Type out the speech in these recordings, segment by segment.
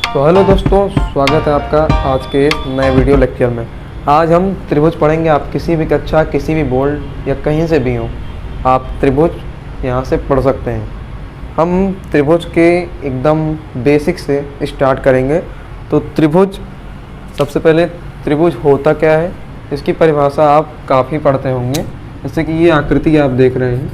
तो हेलो दोस्तों, स्वागत है आपका आज के इस नए वीडियो लेक्चर में। आज हम त्रिभुज पढ़ेंगे। आप किसी भी कक्षा, किसी भी बोर्ड या कहीं से भी हो, आप त्रिभुज यहाँ से पढ़ सकते हैं। हम त्रिभुज के एकदम बेसिक से स्टार्ट करेंगे। तो त्रिभुज, सबसे पहले त्रिभुज होता क्या है, इसकी परिभाषा आप काफ़ी पढ़ते होंगे। जैसे कि ये आकृति आप देख रहे हैं,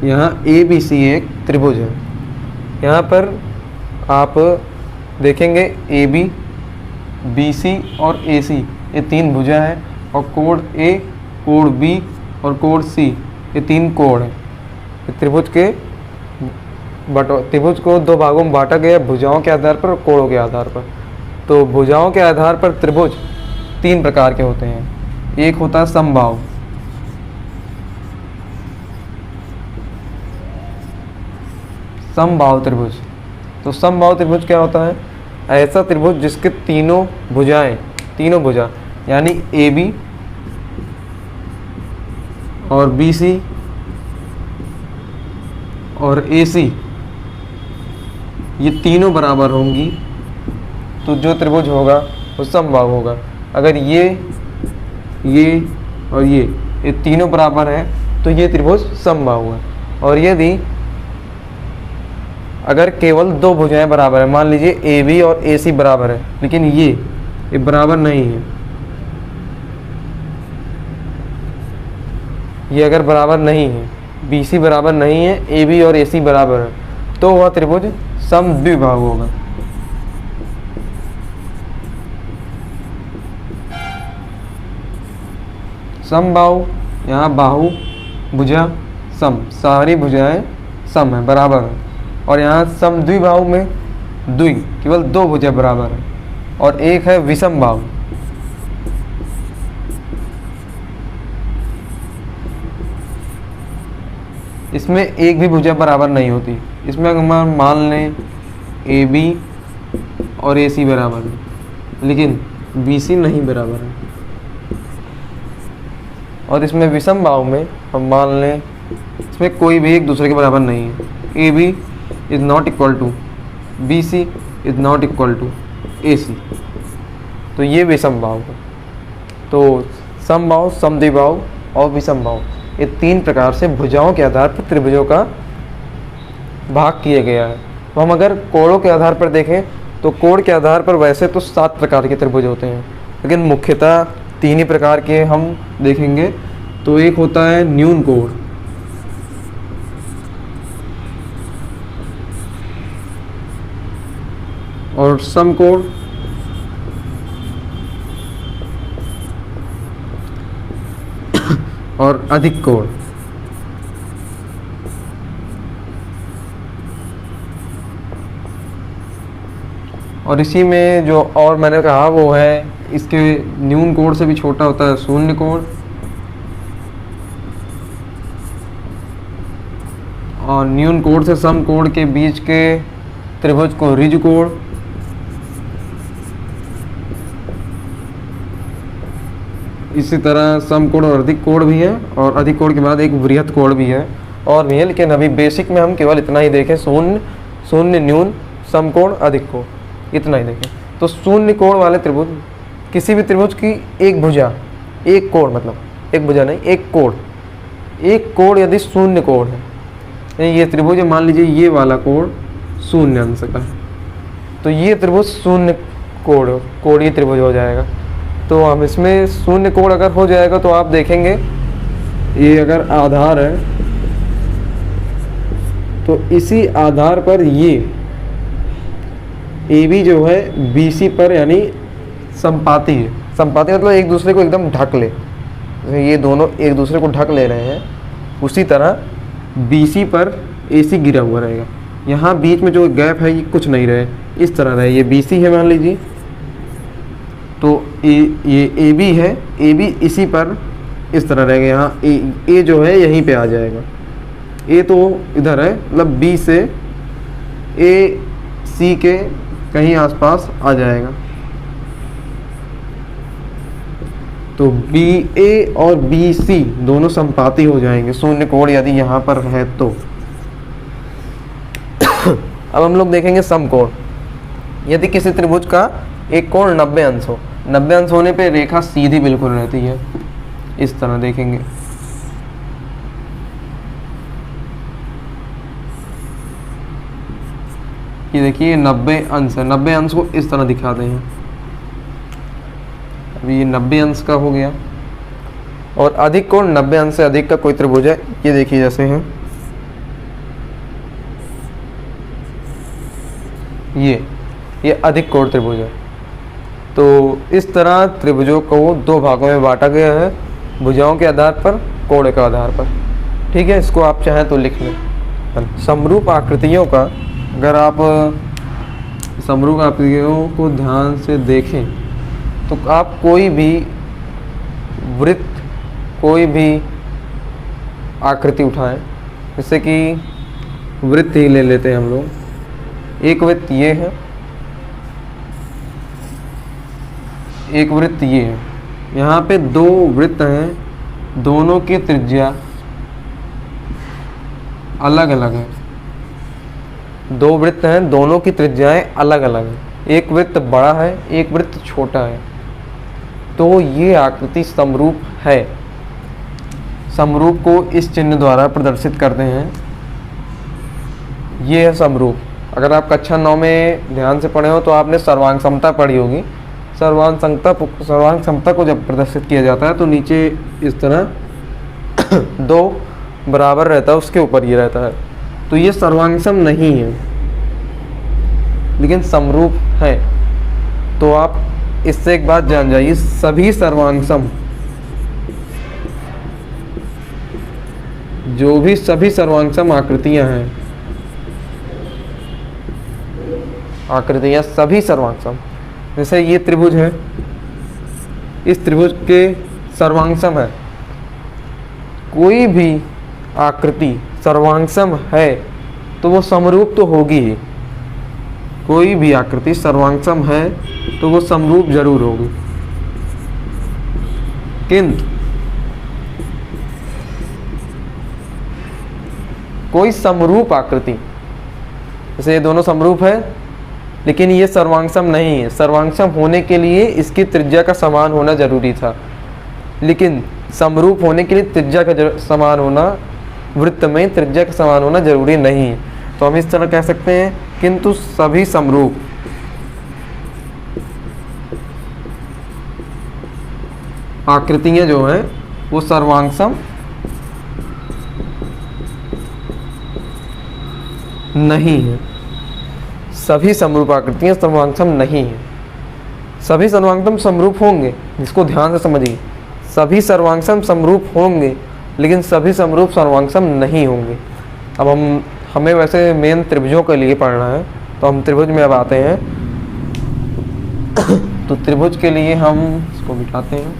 यहाँ ABC एक त्रिभुज है। यहाँ पर आप देखेंगे AB, BC और AC ये तीन भुजा है, और कोण A, कोण B और कोण C ये तीन कोण है। त्रिभुज को दो भागों में बांटा गया, भुजाओं के आधार पर और कोणों के आधार पर। तो भुजाओं के आधार पर त्रिभुज तीन प्रकार के होते हैं। एक होता है समबाहु, समबाहु त्रिभुज। तो समबाहु त्रिभुज क्या होता है? ऐसा त्रिभुज जिसके तीनों भुजा यानी AB और BC और AC ये तीनों बराबर होंगी, तो जो त्रिभुज होगा वो समबाहु होगा। अगर ये और ये तीनों बराबर हैं तो ये त्रिभुज समबाहु है। और यदि अगर केवल दो भुजाएं बराबर है, मान लीजिए AB और AC बराबर है, लेकिन ये बराबर नहीं है, ये अगर बराबर नहीं है, BC बराबर नहीं है, AB और AC बराबर है, तो वह त्रिभुज समद्विबाहु होगा। समबाहु, यहाँ बाहु भुजा सम, सारी भुजाएं सम है, बराबर है। और यहाँ समद्विबाहु में द्वि, केवल दो भुजा बराबर है। और एक है विषमबाहु, इसमें एक भी भुजा बराबर नहीं होती। इसमें अगर मान लें AB और AC बराबर है, लेकिन BC नहीं बराबर है। और इसमें विषमबाहु में हम मान लें इसमें कोई भी एक दूसरे के बराबर नहीं है। AB is not equal to BC is not equal to AC, तो ये विषमबाहु है। तो समबाहु, समद्विबाहु और विषमबाहु ये तीन प्रकार से भुजाओं के आधार पर त्रिभुजों का भाग किया गया है। तो हम अगर कोणों के आधार पर देखें तो कोण के आधार पर वैसे तो 7 प्रकार के त्रिभुज होते हैं, लेकिन मुख्यतः तीन ही प्रकार के हम देखेंगे। तो एक होता है न्यून कोण, और समकोण, और अधिक कोण। और इसी में जो और मैंने कहा वो है, इसके न्यून कोण से भी छोटा होता है शून्य कोण, और न्यून कोण से समकोण के बीच के त्रिभुज को ऋजु कोण, इसी तरह समकोण और अधिक कोण भी है, और अधिक कोण के बाद एक वृहत कोण भी है, और भी है। लेकिन अभी बेसिक में हम केवल इतना ही देखें, शून्य, न्यून, समकोण, अधिक कोण, इतना ही देखें। तो शून्य कोण वाले त्रिभुज, किसी भी त्रिभुज की एक भुजा, एक कोण, मतलब एक भुजा नहीं, एक कोण यदि शून्य कोण है, ये त्रिभुज मान लीजिए ये वाला कोण शून्य अंश का है, तो ये त्रिभुज शून्य कोणीय त्रिभुज हो जाएगा। तो हम इसमें शून्य कोण अगर हो जाएगा तो आप देखेंगे ये अगर आधार है तो इसी आधार पर ये AB जो है BC पर यानी संपाती है। संपाती मतलब एक दूसरे को एकदम ढक ले, ये दोनों एक दूसरे को ढक ले रहे हैं, उसी तरह BC पर AC गिरा हुआ रहेगा। यहाँ बीच में जो गैप है ये कुछ नहीं रहे, इस तरह रहे। ये BC है मान लीजिए, तो ये AB है, AB इसी पर इस तरह रहेगा। यहाँ A जो है यहीं पे आ जाएगा, A तो इधर है, मतलब B से AC के कहीं आसपास आ जाएगा। तो BA और BC दोनों संपाती हो जाएंगे शून्य कोण यदि यहाँ पर है तो। अब हम लोग देखेंगे समकोण। यदि किसी त्रिभुज का एक कोण 90 अंश हो, 90 अंश होने पे रेखा सीधी बिल्कुल रहती है, इस तरह देखेंगे। ये देखिए 90 अंश है, 90 अंश को इस तरह दिखाते हैं। अभी ये 90 अंश का हो गया। और अधिक कोण 90 अंश से अधिक का कोई त्रिभुज है, ये देखिए जैसे है ये अधिक कोण त्रिभुज है। तो इस तरह त्रिभुजों को दो भागों में बांटा गया है, भुजाओं के आधार पर, कोण के आधार पर। ठीक है, इसको आप चाहें तो लिख लें। समरूप आकृतियों का, अगर आप समरूप आकृतियों को ध्यान से देखें तो आप कोई भी वृत्त, कोई भी आकृति उठाएं, जैसे कि वृत्त ही ले लेते हैं हम लोग। एक वृत्त ये है, एक वृत्त ये है। यहाँ पे दो वृत्त हैं, दोनों की त्रिज्या अलग अलग है। दो वृत्त हैं, दोनों की त्रिज्याएं अलग अलग हैं। एक वृत्त बड़ा है, एक वृत्त छोटा है, तो ये आकृति समरूप है। समरूप को इस चिन्ह द्वारा प्रदर्शित करते हैं। ये है समरूप। अगर आप कक्षा 9 में ध्यान से पढ़े हो तो आपने सर्वांग समता पढ़ी होगी। सर्वांग समता को जब प्रदर्शित किया जाता है तो नीचे इस तरह दो बराबर रहता है, उसके ऊपर ये रहता है। तो ये सर्वांगसम नहीं है, लेकिन समरूप है। तो आप इससे एक बात जान जाइए, सभी सर्वांगसम, जो भी सभी सर्वांगसम आकृतियां हैं, आकृतियां सभी सर्वांगसम, जैसे ये त्रिभुज है, इस त्रिभुज के सर्वांगसम है। कोई भी आकृति सर्वांगसम है तो वो समरूप तो होगी ही। कोई भी आकृति सर्वांगसम है तो वो समरूप जरूर होगी। किंतु कोई समरूप आकृति, जैसे ये दोनों समरूप है लेकिन ये सर्वांगसम नहीं है। सर्वांगसम होने के लिए इसकी त्रिज्या का समान होना जरूरी था, लेकिन समरूप होने के लिए त्रिज्या का समान होना, वृत्त में त्रिज्या का समान होना जरूरी नहीं है। तो हम इस तरह कह सकते हैं, किंतु सभी समरूप आकृतियां जो हैं वो सर्वांगसम नहीं है। सभी समरूप आकृतियां सर्वांगसम नहीं है। सभी सर्वांगसम समरूप होंगे, जिसको ध्यान से समझिए। सभी सर्वांगसम समरूप होंगे, लेकिन सभी समरूप सर्वांगसम नहीं होंगे। अब हमें वैसे मेन त्रिभुजों के लिए पढ़ना है, तो हम त्रिभुज में अब आते हैं। तो त्रिभुज के लिए हम इसको मिटाते हैं।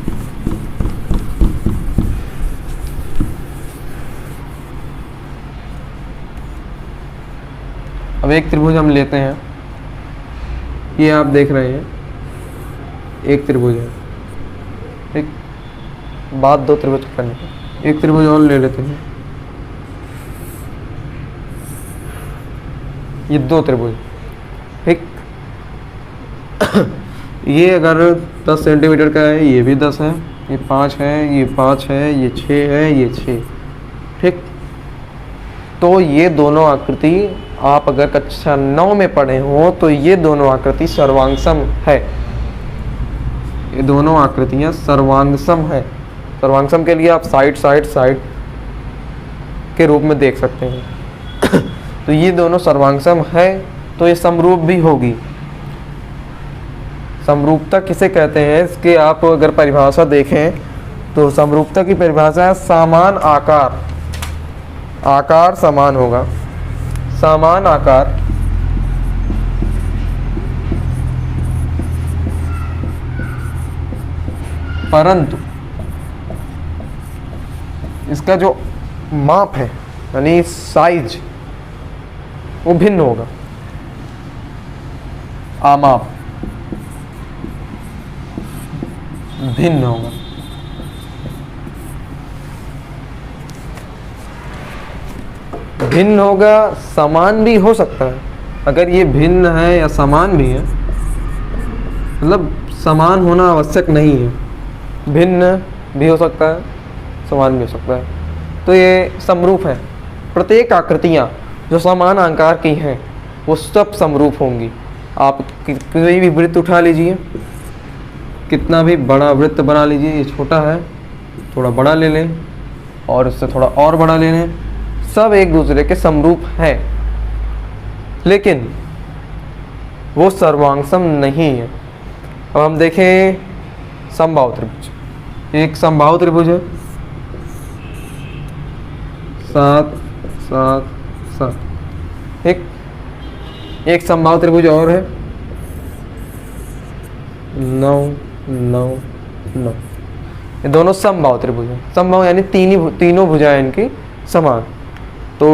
अब एक त्रिभुज हम लेते हैं, ये आप देख रहे हैं एक त्रिभुज है। एक बात दो त्रिभुज करने की, एक त्रिभुज और ले लेते हैं। ये दो त्रिभुज, ठीक। ये अगर 10 सेंटीमीटर का है, ये भी 10 है, ये 5 है, ये 5 है, ये 6 है, ये 6, ठीक। तो ये दोनों आकृति आप अगर कक्षा 9 में पढ़े हो तो ये दोनों आकृति सर्वांगसम है। ये दोनों आकृतियां सर्वांगसम है। सर्वांगसम के लिए आप साइड साइड साइड के रूप में देख सकते हैं। तो ये दोनों सर्वांगसम है, तो ये समरूप भी होगी। समरूपता किसे कहते हैं, इसके आप अगर परिभाषा देखें तो समरूपता की परिभाषा है समान आकार। आकार समान होगा, समान आकार परंतु इसका जो माप है यानी साइज वो भिन्न होगा। आमाप भिन्न होगा। भिन्न होगा, समान भी हो सकता है अगर ये भिन्न है या समान भी है, मतलब समान होना आवश्यक नहीं है, भिन्न भी हो सकता है, समान भी हो सकता है, तो ये समरूप है। प्रत्येक आकृतियाँ जो समान आकार की हैं वो सब समरूप होंगी। आप कोई भी वृत्त उठा लीजिए, कितना भी बड़ा वृत्त बना लीजिए, ये छोटा है, थोड़ा बड़ा ले लें और इससे थोड़ा और बड़ा ले लें, सब एक दूसरे के समरूप हैं, लेकिन वो सर्वांगसम नहीं है। अब हम देखें समबाहु त्रिभुज। एक समबाहु त्रिभुज है, 7 7 7। एक समबाहु त्रिभुज और है, 9 9 9। ये दोनों समबाहु त्रिभुज हैं। समबाहु यानी तीनों भुजाएं इनकी समान, तो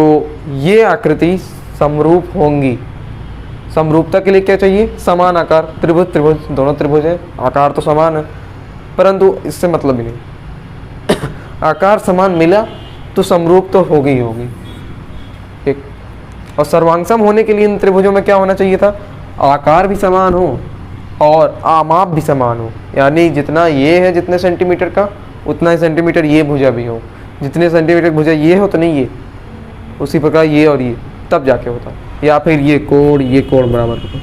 ये आकृति समरूप होंगी। समरूपता के लिए क्या चाहिए? समान आकार। त्रिभुज दोनों त्रिभुज हैं, आकार तो समान है, परंतु इससे मतलब ही नहीं। आकार समान मिला तो समरूप तो होगी ही होगी। एक और सर्वांगसम होने के लिए इन त्रिभुजों में क्या होना चाहिए था? आकार भी समान हो और आमाप भी समान हो, यानी जितना ये है जितने सेंटीमीटर का, उतना ही सेंटीमीटर ये भुजा भी हो। जितने सेंटीमीटर भुजा ये हो तो नहीं ये, उसी प्रकार ये और ये, तब जाके होता। या फिर ये कोण बराबर होता।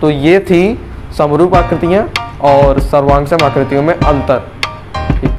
तो ये थी समरूप आकृतियाँ और सर्वांगसम आकृतियों में अंतर।